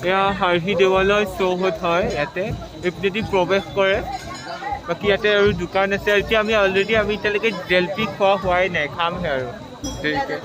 এয়া হাৰহি দেৱালয় চৌহদ হয় ইয়াতে এইপিনেদি প্ৰৱেশ কৰে। বাকী ইয়াতে আৰু দোকান আছে। এতিয়া আমি অলৰেডি এতিয়ালৈকে জেলপি খোৱা হোৱাই নাই, খামহে আৰু দেৰিকে।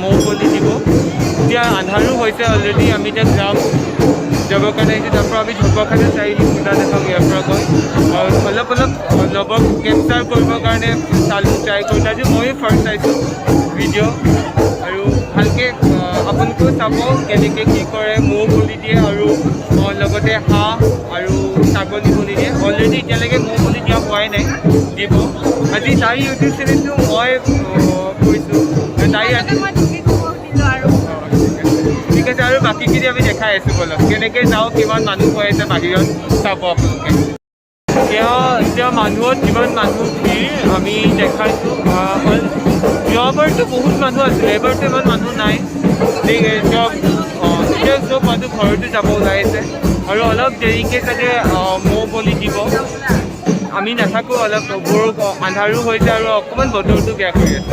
মৌ বলি দিব। এতিয়া আন্ধাৰো হৈছে অলৰেডি, আমি এতিয়া যাম যাবৰ কাৰণে আহিছোঁ। তাৰ পৰা আমি ঢকুৱাখানা চাৰিআলি পূজা দেখাম ইয়াৰ পৰা গৈ, আৰু অলপ লগক কেপচাৰ কৰিবৰ কাৰণে চালোঁ, ট্ৰাই কৰিলোঁ। আজি ময়ো ফাৰ্ষ্ট চাইছোঁ ভিডিঅ', আৰু ভালকৈ আপোনালোকেও চাব কেনেকৈ কি কৰে। মৌ বলি দিয়ে আৰু লগতে হাঁহ আৰু ছাগলী বলি দিয়ে। অলৰেডি এতিয়ালৈকে মৌ বলি দিয়া হোৱাই নাই, দিব। আজি তাই ইউটিউব চেনেলটো মই কৈছোঁ, তাই আজি ঠিক আছে। আৰু বাকীখিনি আমি দেখাই আছোঁ বলক, কেনেকৈ যাওঁ, কিমান মানুহ হৈ আছে বাহিৰত চাব আপোনালোকে। এতিয়া মানুহত কিমান মানুহ ভিৰ আমি দেখাইছোঁ। যোৱাবাৰতো বহুত মানুহ আছিলে, এইবাৰতো ইমান মানুহ নাই। এতিয়া চব মানুহ ঘৰতো যাব ওলাই আছে, আৰু অলপ দেৰিকৈ চাগে মৌ বলি দিব। আমি নাথাকোঁ, অলপ আন্ধাৰো হৈছে আৰু অকণমান বতৰটো বেয়া কৰি আছে।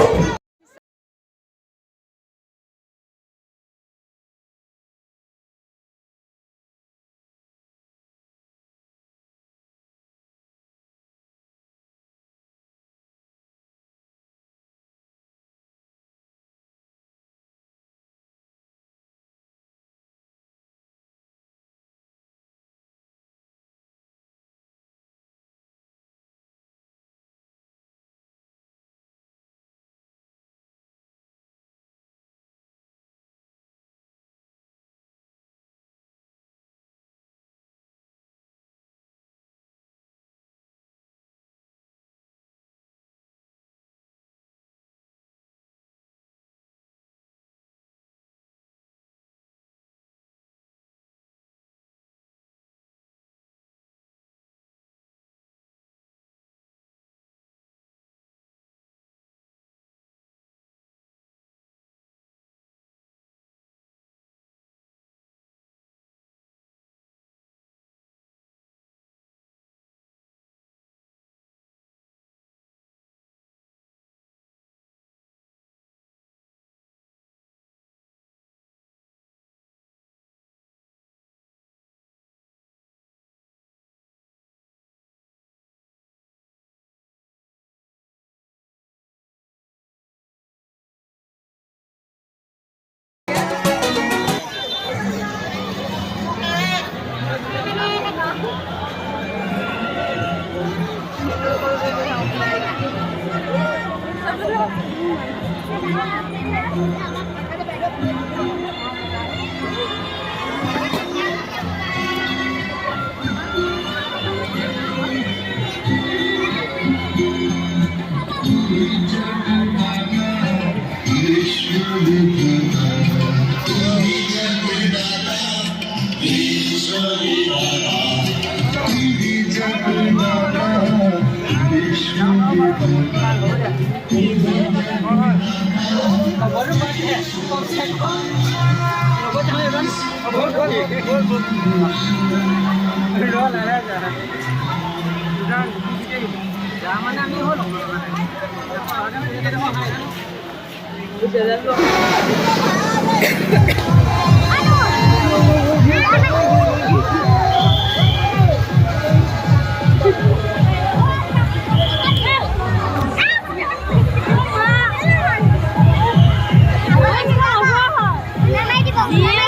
Yeah.